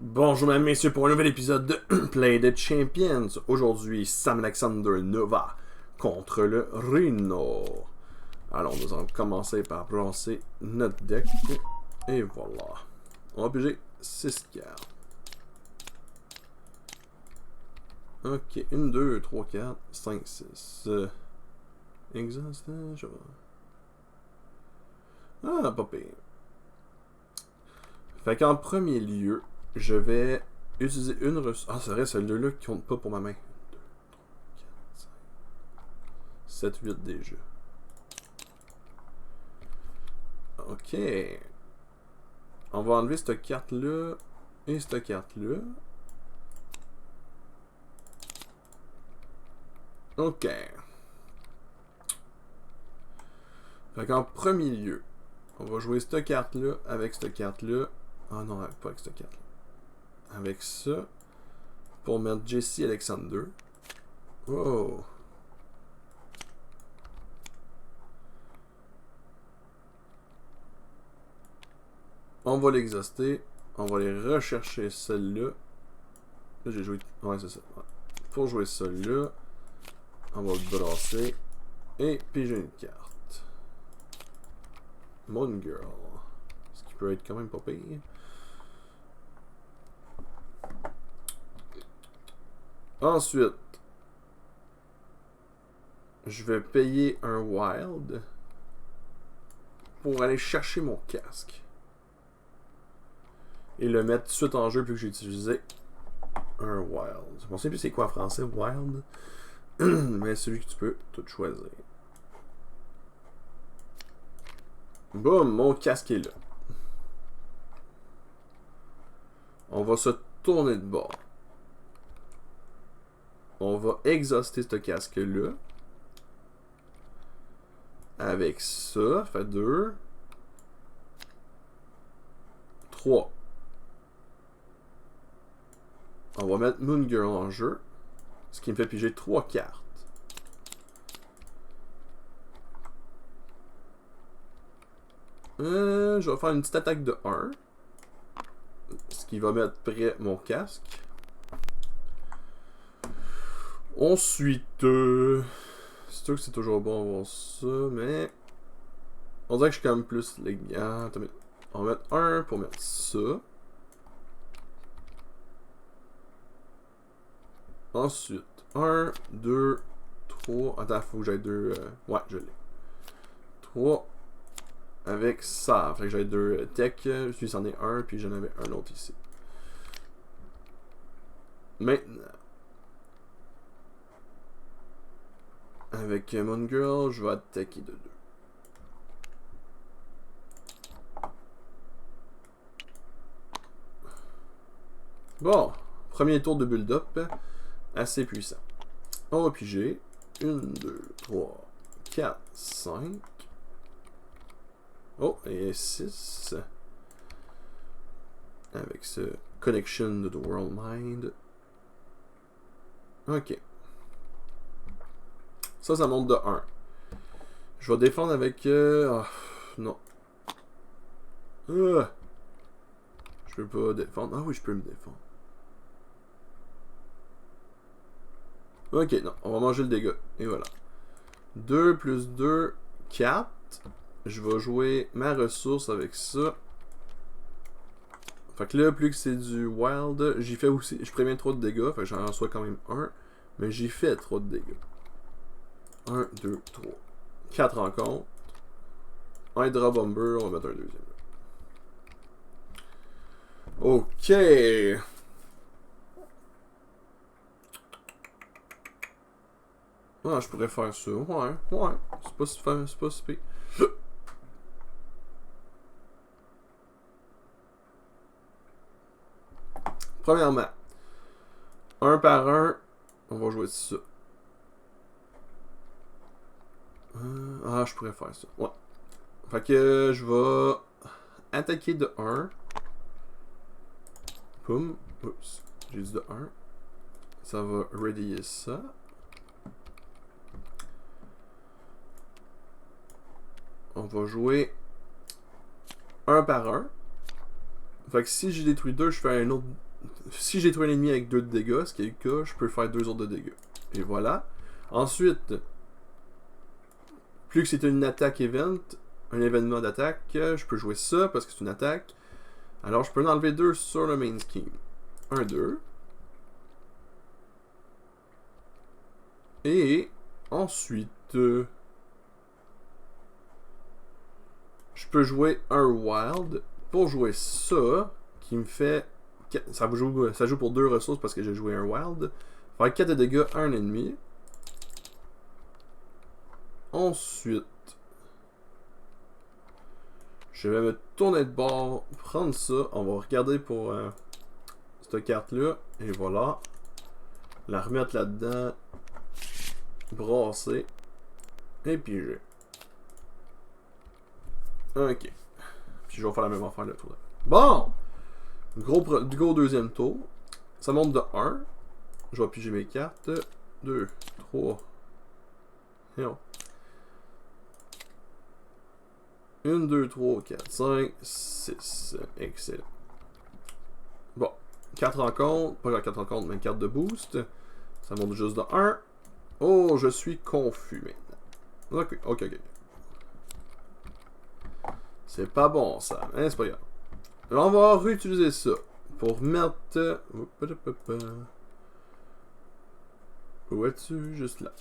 Bonjour mesdames et messieurs pour un nouvel épisode de Play the Champions. Aujourd'hui, Sam Alexander Nova contre le Rhino. Alors nous allons commencer par brasser notre deck. Et voilà. On va piger 6 cartes. Ok, 1, 2, 3, 4, 5, 6. Exhaust, je vois. Ah, pas pire. Fait qu'en premier lieu, je vais utiliser une ressource. Ah, c'est vrai, celui-là qui compte pas pour ma main. 2, 3, 4, 5, 7, 8 déjà. Ok. On va enlever cette carte-là et cette carte-là. Ok. Fait qu'en premier lieu, on va jouer cette carte-là avec cette carte-là. Ah non, pas avec cette carte-là. Avec ça. Pour mettre Jesse Alexander. Oh. On va l'exhauster. On va aller rechercher celle-là. Là, j'ai joué. Ouais, c'est ça. Ouais. Pour jouer celle-là, on va le brasser. Et piger une carte. Moon Girl. Ce qui peut être quand même pas pire. Ensuite, je vais payer un Wild pour aller chercher mon casque. Et le mettre tout de suite en jeu plus que j'ai utilisé un Wild. Je ne sais plus c'est quoi en français, Wild. Mais celui que tu peux tout choisir. Boum, mon casque est là. On va se tourner de bord. On va exhauster ce casque-là. Avec ça, ça fait 2. 3. On va mettre Moon Girl en jeu. Ce qui me fait piger 3 cartes. Je vais faire une petite attaque de 1. Ce qui va mettre prêt mon casque. Ensuite, c'est sûr que c'est toujours bon d'avoir ça, mais on dirait que je suis quand même plus les gants. On va mettre 1 pour mettre ça. Ensuite, 1, 2, 3. Attends, faut que j'aille 2. Ouais, je l'ai. 3 avec ça. Fait que j'ai 2 tech. Celui c'en est 1, puis j'en avais un autre ici. Maintenant, avec Moon Girl, je vais attaquer de 2. Bon, premier tour de build-up, assez puissant. On va piger 1, 2, 3, 4, 5. Oh, et 6. Avec ce Connection to the World Mind. Ok. Ça monte de 1. Je vais défendre avec... non. Je peux pas défendre. Ah oui, je peux me défendre. Ok, non. On va manger le dégât. Et voilà. 2 plus 2, 4. Je vais jouer ma ressource avec ça. Fait que là, plus que c'est du wild, j'y fais aussi. Je préviens trop de dégâts. Fait que j'en reçois quand même 1. Mais j'y fais trop de dégâts. 1, 2, 3. 4 rencontres. Un Hydra Bomber, on va mettre un deuxième. Ok. Ah, je pourrais faire ça. Ouais. C'est pas si pire. Premièrement, un par un, on va jouer ça. Je pourrais faire ça. Ouais. Fait que je vais attaquer de 1. Boum. Oups. J'ai dit de 1. Ça va readyer ça. On va jouer un par un. Fait que si j'ai détruit 2, je fais un autre si j'ai trouvé un ennemi avec 2 de dégâts, ce qui est le cas, je peux faire 2 autres de dégâts. Et voilà. Ensuite, plus que c'est une attaque event, un événement d'attaque, je peux jouer ça parce que c'est une attaque. Alors je peux en enlever 2 sur le main scheme. 1, 2. Et ensuite, je peux jouer un wild pour jouer ça, qui me fait... Ça joue pour 2 ressources parce que j'ai joué un wild. Faire 4 de dégâts à un ennemi. Ensuite, je vais me tourner de bord, prendre ça. On va regarder pour cette carte-là. Et voilà. La remettre là-dedans. Brasser. Et piger. Ok. Puis je vais faire la même affaire le tour. Bon! Gros deuxième tour. Ça monte de 1. Je vais piger mes cartes. 2, 3. Et on. 1, 2, 3, 4, 5, 6. Excellent. Bon. 4 rencontres. Pas 4 rencontres, mais 4 de boost. Ça monte juste de 1. Oh, je suis confus maintenant. Ok. C'est pas bon ça. Hein, c'est pas grave. Alors, on va réutiliser ça pour mettre... Où es-tu? Juste là.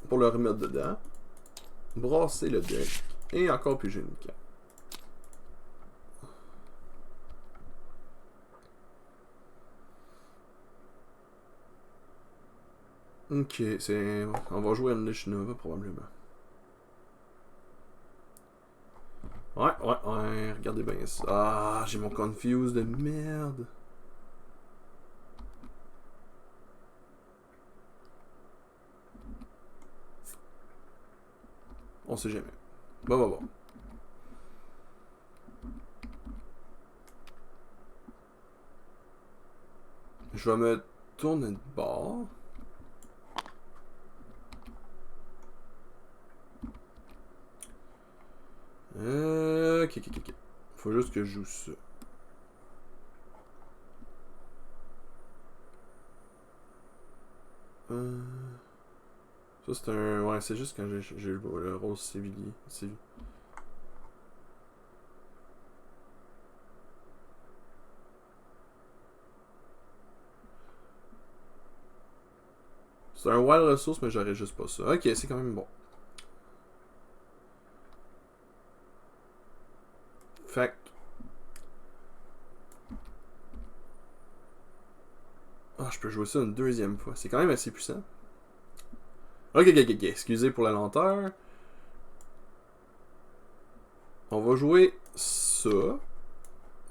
Pour le remettre dedans. Brasser le deck. Et encore piger une carte. Ok, c'est... On va jouer à Unleash Nova probablement. Ouais, regardez bien ça. Ah, j'ai mon confuse de merde. On sait jamais. Bon. Je vais me tourner de bord. Ok. Faut juste que je joue ça. Ça c'est un... Ouais, c'est juste quand j'ai le rose civilier. C'est un wild resource, mais j'aurais juste pas ça. Ok, c'est quand même bon. Fait. Ah, je peux jouer ça une deuxième fois. C'est quand même assez puissant. Ok. Excusez pour la lenteur. On va jouer ça.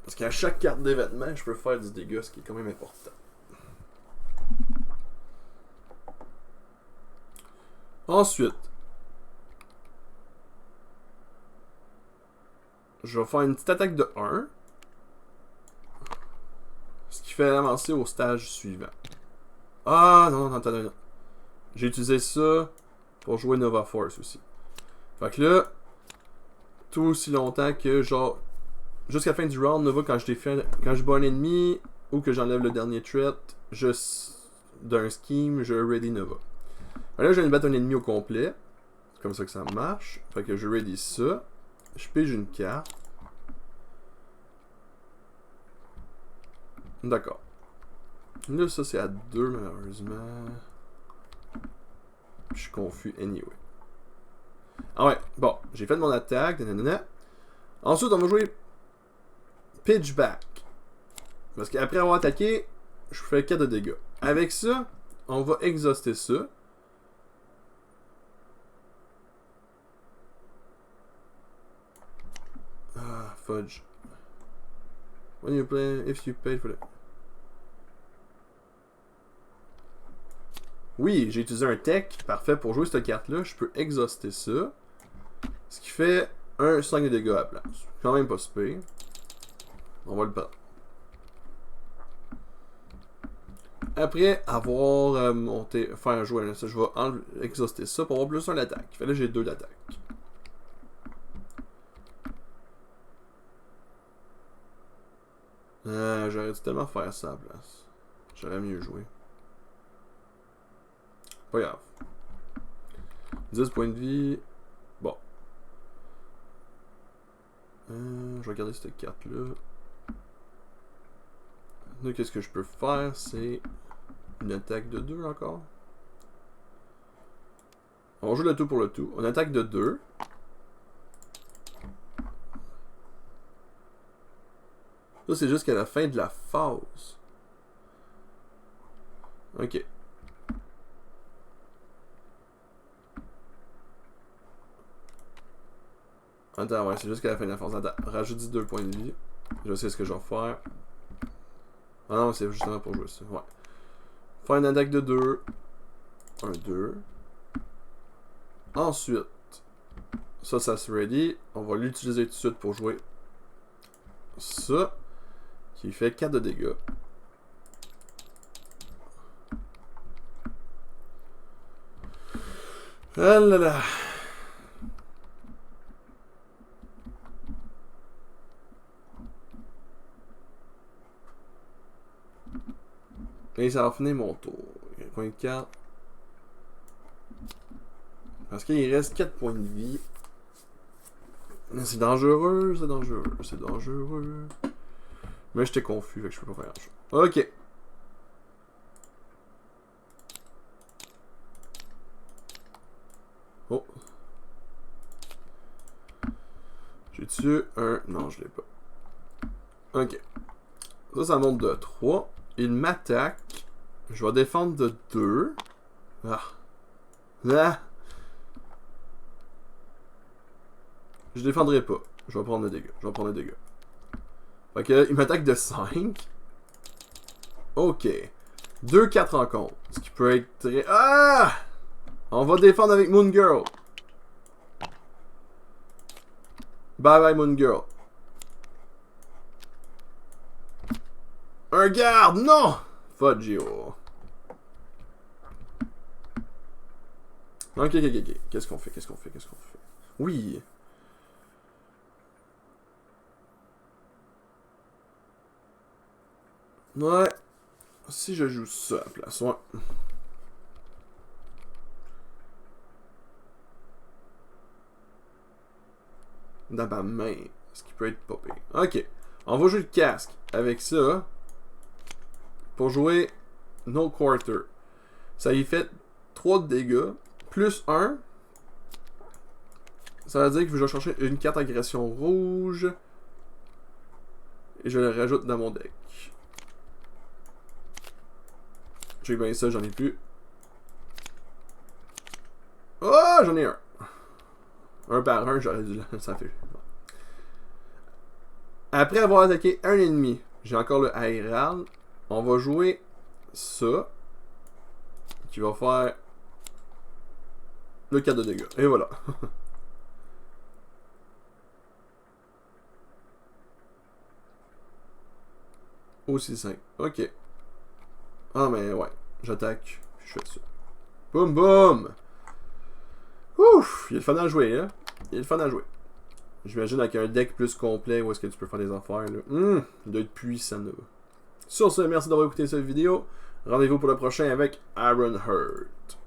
Parce qu'à chaque carte d'événement, je peux faire du dégât, ce qui est quand même important. Ensuite, je vais faire une petite attaque de 1. Ce qui fait avancer au stage suivant. Ah, non. J'ai utilisé ça pour jouer Nova Force aussi. Fait que là, tout aussi longtemps que genre, jusqu'à la fin du round, Nova, quand je bats un ennemi ou que j'enlève le dernier threat, d'un scheme, je ready Nova. Alors là, je viens de battre un ennemi au complet. C'est comme ça que ça marche. Fait que je ready ça. Je pige une carte. D'accord. Là, ça c'est à 2 malheureusement. Je suis confus anyway. Ah ouais, bon, j'ai fait mon attaque. Nanana. Ensuite, on va jouer Pitchback. Parce qu'après avoir attaqué, je fais 4 de dégâts. Avec ça, on va exhauster ça. Ah, fudge. When you play, if you pay for it. Oui, j'ai utilisé un tech. Parfait, pour jouer cette carte-là, je peux exhauster ça. Ce qui fait un 5 de dégâts à la place. Quand même pas super. On va le prendre. Après avoir faire jouer un, je vais exhauster ça pour avoir plus un d'attaque. Fait là, j'ai 2 d'attaque. Je j'aurais dû tellement faire ça à la place. J'aurais mieux joué. Pas grave. 10 points de vie. Bon. Je vais regarder cette carte-là. Là, qu'est-ce que je peux faire? C'est une attaque de 2 encore. On joue le tout pour le tout. On attaque de 2. Ça, c'est jusqu'à la fin de la phase. Ok. Attends, ouais, c'est jusqu'à la fin de la phase. Attends, rajoute 2 points de vie. Je sais ce que je vais faire. Ah non, c'est justement pour jouer ça. Ouais. Faire une attaque de 2. 1, 2. Ensuite, ça se ready. On va l'utiliser tout de suite pour jouer ça. Qui fait 4 de dégâts. Ah là là. Et ça va finir mon tour. Point de carte. Parce qu'il reste 4 points de vie. C'est dangereux, c'est dangereux, c'est dangereux. Mais j'étais confus, fait que je peux pas faire grand chose. Ok. Oh. J'ai-tu un... Non, je l'ai pas. Ok. Ça monte de 3. Il m'attaque. Je vais défendre de 2. Ah. Ah. Je défendrai pas. Je vais prendre le dégât. Je vais prendre le dégât. Fait que, il m'attaque de 5. Ok. 2-4 en compte. Ce qui peut être très... Ah! On va défendre avec Moon Girl. Bye bye Moon Girl. Un garde! Non! Fudgio. Ok. Qu'est-ce qu'on fait? Oui. Ouais. Si je joue ça à la place, ouais. Dans ma main. Ce qui peut être popé. Ok. On va jouer le casque. Avec ça. Pour jouer No Quarter. Ça y fait 3 de dégâts. Plus 1. Ça veut dire que je vais chercher une carte agression rouge. Et je le rajoute dans mon deck. J'ai bien ça, j'en ai plus. Oh, j'en ai un. Un par un, j'aurais dû... Ça fait... Après avoir attaqué un ennemi, j'ai encore le Herald. On va jouer ça. Qui va faire le 4 de dégâts. Et voilà. Aussi simple. Ok. Ah, mais ouais. J'attaque. Je fais ça. Boum, boum! Ouf! Il est le fun à jouer, hein? Il est le fun à jouer. J'imagine avec un deck plus complet où est-ce que tu peux faire des affaires, là. Il doit être puissant, là. Sur ce, merci d'avoir écouté cette vidéo. Rendez-vous pour le prochain avec Ironheart.